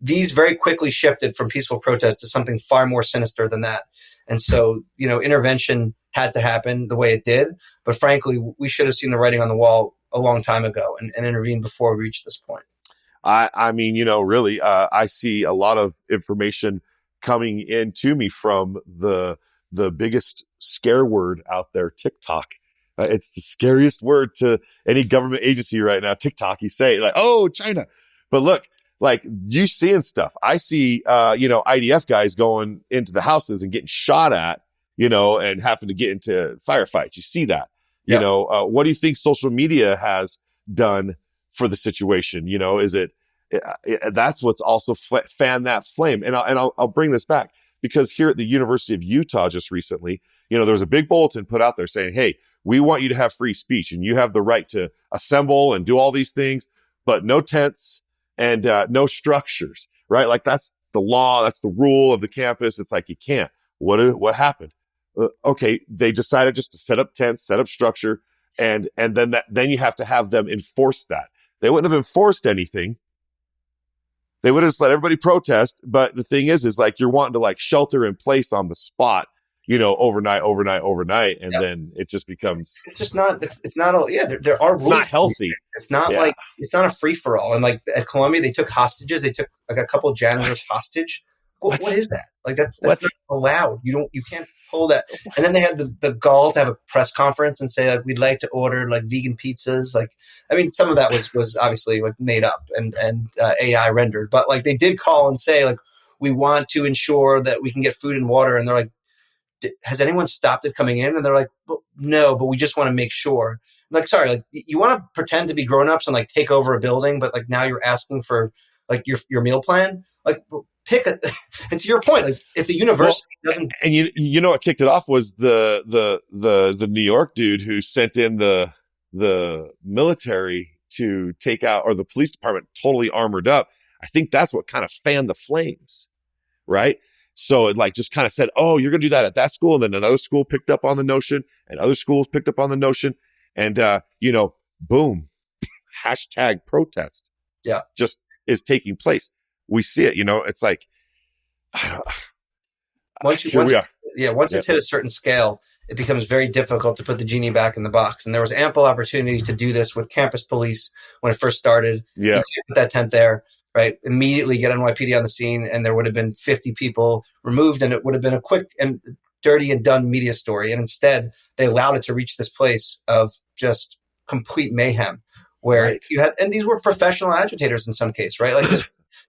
These very quickly shifted from peaceful protest to something far more sinister than that. And so, intervention had to happen the way it did. But frankly, we should have seen the writing on the wall a long time ago and intervened before we reached this point. I mean, really, I see a lot of information coming in to me from the biggest scare word out there, TikTok. It's the scariest word to any government agency right now. TikTok, you say like, oh, China. But look, like, you seeing stuff. I see, IDF guys going into the houses and getting shot at, and having to get into firefights. You see that, what do you think social media has done for the situation? Is it that's what's also fanned that flame. And I'll bring this back, because here at the University of Utah just recently, there was a big bulletin put out there saying, hey, we want you to have free speech and you have the right to assemble and do all these things, but no tents and no structures, right? Like, that's the law. That's the rule of the campus. It's like, you can't. What happened? Okay. They decided just to set up tents, set up structure. And then you have to have them enforce that. They wouldn't have enforced anything. They would have just let everybody protest. But the thing is like, you're wanting to like shelter in place on the spot, overnight. And then it just becomes, it's just not, it's not all, there are rules. It's not healthy. It's not like, it's not a free for all. And like at Columbia, they took hostages. They took like a couple of janitors hostage. What is that? Like, that's not allowed. You can't pull that. And then they had the gall to have a press conference and say, like, we'd like to order like vegan pizzas. Like, I mean, some of that was obviously like made up and AI rendered, but like, they did call and say, like, we want to ensure that we can get food and water. And they're like, has anyone stopped it coming in? And they're like, well, no, but we just want to make sure. I'm like, sorry, like, you want to pretend to be grown-ups and like take over a building, but like now you're asking for like your meal plan? Like, pick it. And to your point, like, if the university doesn't, and you know what kicked it off was the New York dude who sent in the military to take out, or the police department totally armored up. I think that's what kind of fanned the flames, right? So it like just kind of said, oh, you're going to do that at that school. And then another school picked up on the notion, and other schools picked up on the notion. And, boom, hashtag protest. Yeah. Just is taking place. We see it, it's like, once it's hit a certain scale, it becomes very difficult to put the genie back in the box. And there was ample opportunity to do this with campus police when it first started. Yeah. You can't put that tent there, right? Immediately get NYPD on the scene, and there would have been 50 people removed, and it would have been a quick and dirty and done media story. And instead, they allowed it to reach this place of just complete mayhem, where you had, and these were professional agitators in some case, right? Like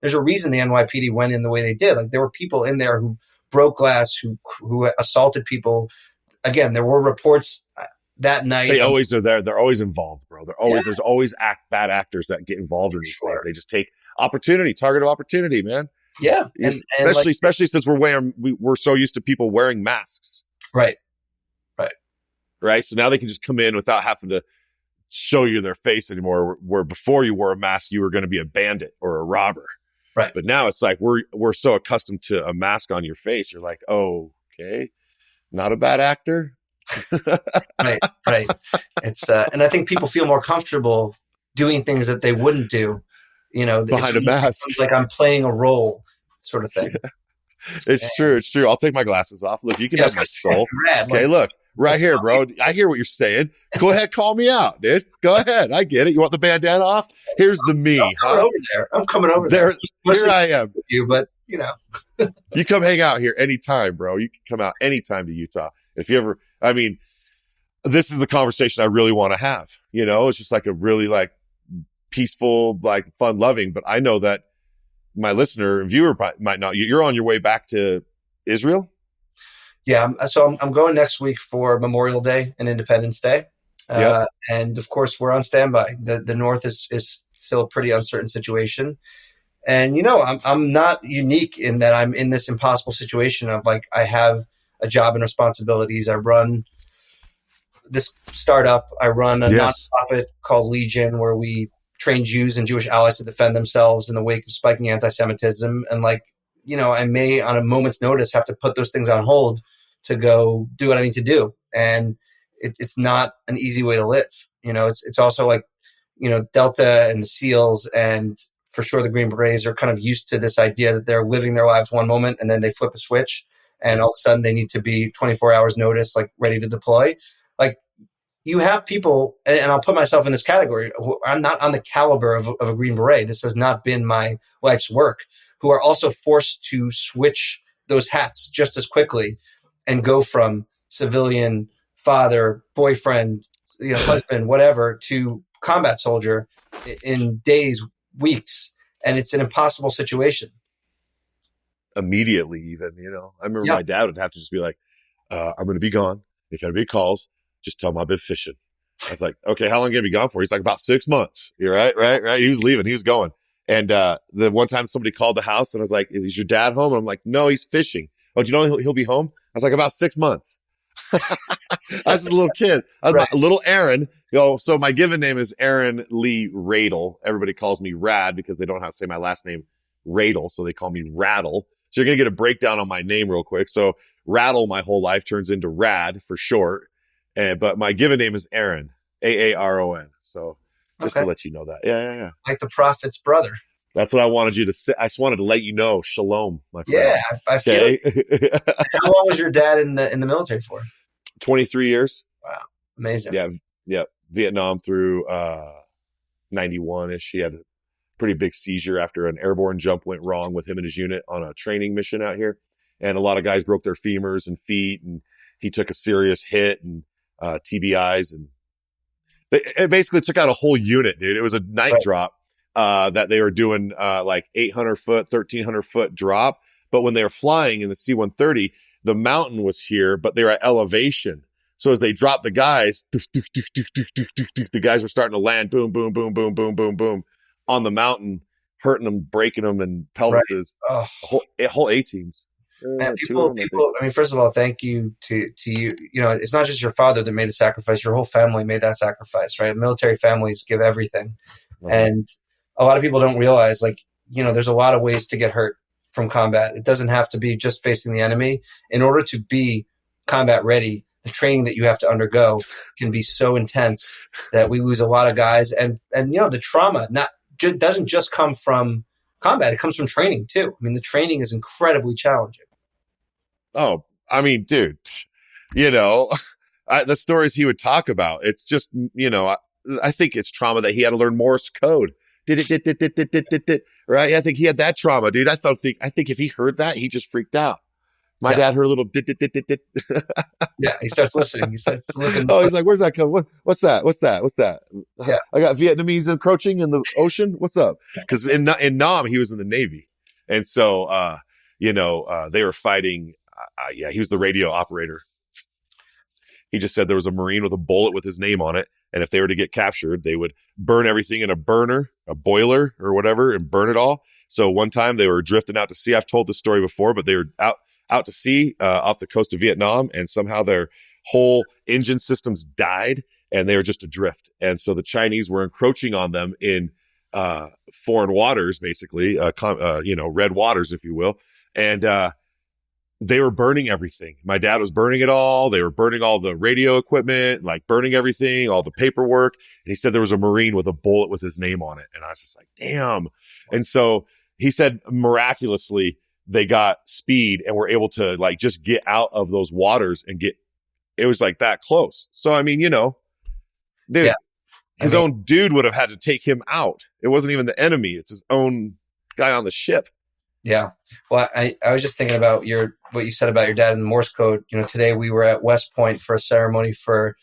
there's a reason the NYPD went in the way they did. Like there were people in there who broke glass, who assaulted people. Again, there were reports that night. They always are there. They're always involved, bro. There's always bad actors that get involved in these things. They just take target opportunity, man. Yeah. Especially since we're so used to people wearing masks. Right. So now they can just come in without having to show you their face anymore, where before you wore a mask, you were going to be a bandit or a robber. Right. But now it's like, we're so accustomed to a mask on your face. You're like, oh, okay. Not a bad actor. Right. It's, and I think people feel more comfortable doing things that they wouldn't do, behind a mask. Like I'm playing a role sort of thing. Yeah. It's true. I'll take my glasses off. Look, you can have my soul. Okay, look. Right here, bro. I hear what you're saying. Go ahead, call me out, dude. Go ahead. I get it. You want the bandana off? Here's the me. I'm coming over there. Here I am. But you come hang out here anytime, bro. You can come out anytime to Utah. If you ever, this is the conversation I really want to have. It's just like a really like peaceful, like fun loving, but I know that my listener and viewer might not. You're on your way back to Israel? Yeah, so I'm going next week for Memorial Day and Independence Day. And of course, we're on standby. The North is still a pretty uncertain situation. And, I'm not unique in that I'm in this impossible situation of like, I have a job and responsibilities. I run this startup. I run a nonprofit called Legion, where we train Jews and Jewish allies to defend themselves in the wake of spiking anti-Semitism. And I may on a moment's notice have to put those things on hold to go do what I need to do. And it's not an easy way to live. It's also like, Delta and the SEALs and for sure the Green Berets are kind of used to this idea that they're living their lives one moment and then they flip a switch and all of a sudden they need to be 24 hours notice, like ready to deploy. Like you have people, and I'll put myself in this category, who I'm not on the caliber of a Green Beret. This has not been my life's work, who are also forced to switch those hats just as quickly and go from civilian, father, boyfriend, husband, whatever, to combat soldier in days, weeks. And it's an impossible situation. Immediately, even, I remember my dad would have to just be like, I'm going to be gone. If anybody calls, just tell them I've been fishing. I was like, okay, how long are you going to be gone for? He's like, about 6 months. You're right. He was leaving. He was going. And the one time somebody called the house and I was like, is your dad home? And I'm like, no, he's fishing. Oh, do you know he'll be home? I was like, about 6 months. I was just a little kid. I was little Aaron. So my given name is Aaron Lee Radel. Everybody calls me Rad because they don't have to say my last name Radel. So they call me Rattle. So you're going to get a breakdown on my name real quick. So Rattle my whole life turns into Rad for short. But my given name is Aaron, Aaron. So just to let you know that. Yeah. Like the prophet's brother. That's what I wanted you to say. I just wanted to let you know. Shalom, my friend. Yeah, I feel it. How long was your dad in the military for? 23 years. Wow. Amazing. Yeah. Vietnam through 91-ish. He had a pretty big seizure after an airborne jump went wrong with him and his unit on a training mission out here. And a lot of guys broke their femurs and feet, and he took a serious hit and TBIs. And it basically took out a whole unit, dude. It was a night drop. That they were doing, like 800 foot, 1300 foot drop. But when they were flying in the C-130, the mountain was here, but they were at elevation. So as they dropped the guys, the guys were starting to land, boom, boom, boom, boom, boom, boom, boom, on the mountain, hurting them, breaking them, and pelvises. Right. Whole A-teams. And people, I mean, first of all, thank you to you. It's not just your father that made a sacrifice. Your whole family made that sacrifice, right? Military families give everything. Mm-hmm. And a lot of people don't realize, there's a lot of ways to get hurt from combat. It doesn't have to be just facing the enemy. In order to be combat ready, the training that you have to undergo can be so intense that we lose a lot of guys. And the trauma doesn't just come from combat. It comes from training too. I mean, the training is incredibly challenging. Oh, I mean, dude, you know, the stories he would talk about. It's just, I think it's trauma that he had to learn Morse code. Right? I think he had that trauma, dude. I think if he heard that, he just freaked out. My dad heard a little Yeah, he starts listening. He starts looking. Oh, he's like, where's that come? What's that? Yeah. I got Vietnamese encroaching in the ocean. What's up? Because in Nam, he was in the Navy. And so, they were fighting. Yeah, he was the radio operator. He just said there was a Marine with a bullet with his name on it. And if they were to get captured, they would burn everything in a burner, a boiler or whatever, and burn it all. So one time they were drifting out to sea. I've told this story before, but they were out to sea off the coast of Vietnam, and somehow their whole engine systems died and they were just adrift. And so the Chinese were encroaching on them in foreign waters, basically, red waters, if you will. And they were burning everything. My dad was burning it all. They were burning all the radio equipment, like burning everything, all the paperwork. And he said there was a Marine with a bullet with his name on it. And I was just like, damn. And so he said miraculously they got speed and were able to like just get out of those waters and it was like that close. So, I mean, dude, his own dude would have had to take him out. It wasn't even the enemy. It's his own guy on the ship. Yeah. Well, I was just thinking about what you said about your dad and the Morse code. Today we were at West Point for a ceremony for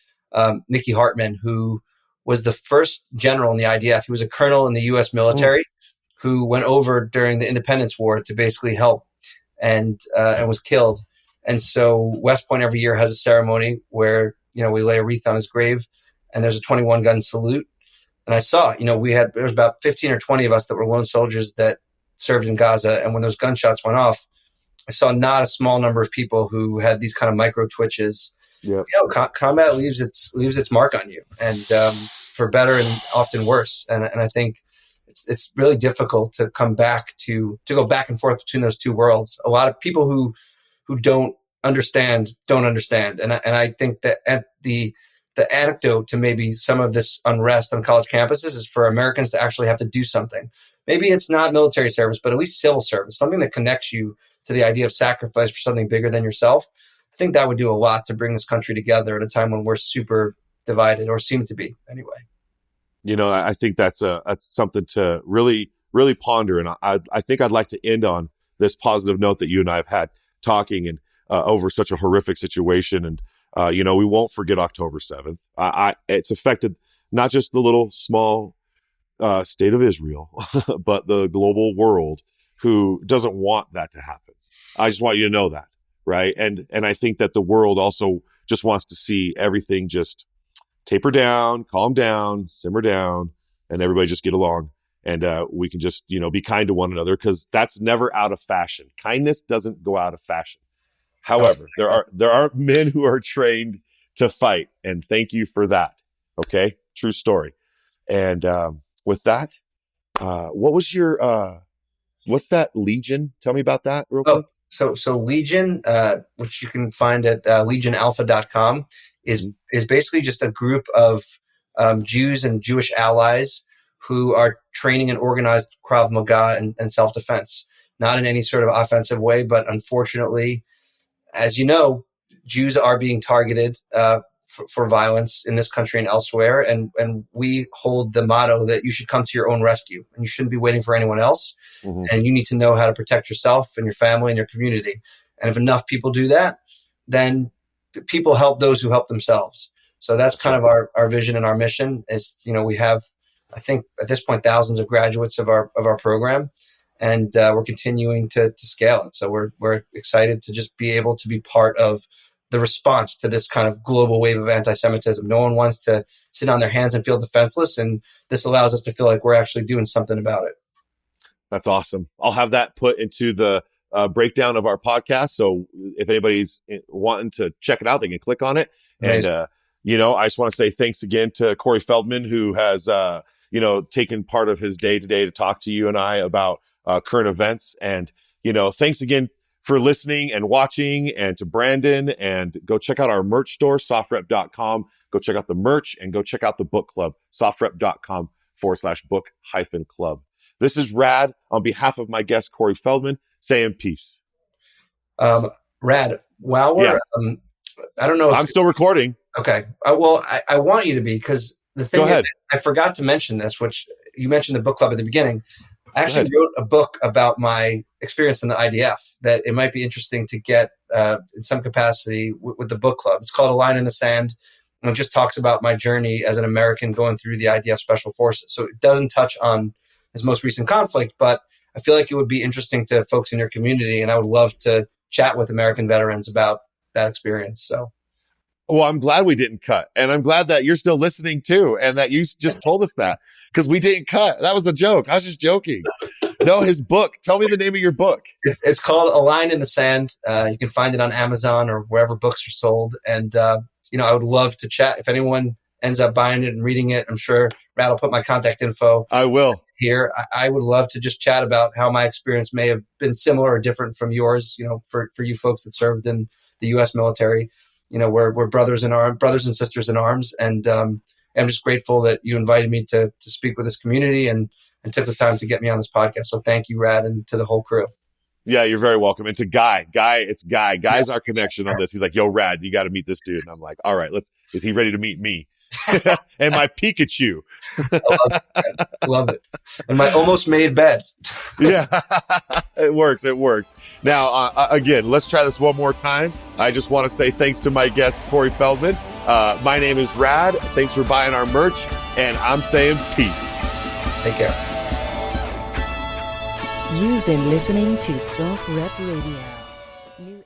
Mickey Hartman, who was the first general in the IDF. He was a colonel in the U.S. military who went over during the Independence War to basically help and was killed. And so West Point every year has a ceremony where, we lay a wreath on his grave and there's a 21 gun salute. And I saw, there was about 15 or 20 of us that were lone soldiers that served in Gaza. And when those gunshots went off, I saw not a small number of people who had these kind of micro twitches. Yeah. Combat leaves its mark on you, and for better and often worse. And I think it's really difficult to come back to go back and forth between those two worlds. A lot of people who don't understand. And I think that the antidote to maybe some of this unrest on college campuses is for Americans to actually have to do something. Maybe it's not military service, but at least civil service, something that connects you to the idea of sacrifice for something bigger than yourself. I think that would do a lot to bring this country together at a time when we're super divided, or seem to be anyway. I think that's something to really, really ponder. And I think I'd like to end on this positive note that you and I have had talking and over such a horrific situation. And, we won't forget October 7th. It's affected not just the little small state of Israel, but the global world who doesn't want that to happen. I just want you to know that, right? And I think that the world also just wants to see everything just taper down, calm down, simmer down, and everybody just get along. And we can just, be kind to one another, because that's never out of fashion. Kindness doesn't go out of fashion. However, there are men who are trained to fight, and thank you for that. Okay, true story. And with that, what was your what's that Legion? Tell me about that real quick. So Legion, which you can find at legionalpha.com, is basically just a group of Jews and Jewish allies who are training in organized Krav Maga and self-defense. Not in any sort of offensive way, but unfortunately, as you know, Jews are being targeted for violence in this country and elsewhere. And we hold the motto that you should come to your own rescue, and you shouldn't be waiting for anyone else. Mm-hmm. And you need to know how to protect yourself and your family and your community. And if enough people do that, then people help those who help themselves. So that's kind of our vision and our mission is, we have, I think at this point, thousands of graduates of our program, and we're continuing to scale it. So we're excited to just be able to be part of the response to this kind of global wave of anti-Semitism. No one wants to sit on their hands and feel defenseless, and this allows us to feel like we're actually doing something about it. That's awesome. I'll have that put into the breakdown of our podcast. So if anybody's wanting to check it out, they can click on it. Amazing. And, I just want to say thanks again to Corey Feldman, who has, taken part of his day today to talk to you and I about current events. And, thanks again for listening and watching, and to Brandon. And go check out our merch store, sofrep.com. Go check out the merch, and go check out the book club, sofrep.com/book-club. This is Rad. On behalf of my guest, Corey Feldman, saying peace. Rad, while we're I don't know if I'm still recording. Okay. Well, I want you to be, because the thing Go ahead. is, I forgot to mention this, which you mentioned the book club at the beginning. I actually wrote a book about my experience in the IDF that it might be interesting to get in some capacity with the book club. It's called A Line in the Sand, and it just talks about my journey as an American going through the IDF Special Forces. So it doesn't touch on his most recent conflict, but I feel like it would be interesting to folks in your community, and I would love to chat with American veterans about that experience. So. Well, I'm glad we didn't cut. And I'm glad that you're still listening too. And that you just told us that, because we didn't cut. That was a joke. I was just joking. No, his book. Tell me the name of your book. It's called A Line in the Sand. You can find it on Amazon or wherever books are sold. And, I would love to chat. If anyone ends up buying it and reading it, I'm sure Brad will put my contact info. I will. Here. I would love to just chat about how my experience may have been similar or different from yours, for you folks that served in the U.S. military. We're brothers and sisters in arms. And I'm just grateful that you invited me to speak with this community and took the time to get me on this podcast. So thank you, Rad, and to the whole crew. Yeah, you're very welcome. And to Guy, it's Guy. Guy's our connection on this. He's like, yo, Rad, you got to meet this dude. And I'm like, all right, is he ready to meet me? And my Pikachu. I love it. And my almost made bed. Yeah, it works. Now, again, let's try this one more time. I just want to say thanks to my guest, Corey Feldman. My name is Rad. Thanks for buying our merch. And I'm saying peace. Take care. You've been listening to SOFREP Radio.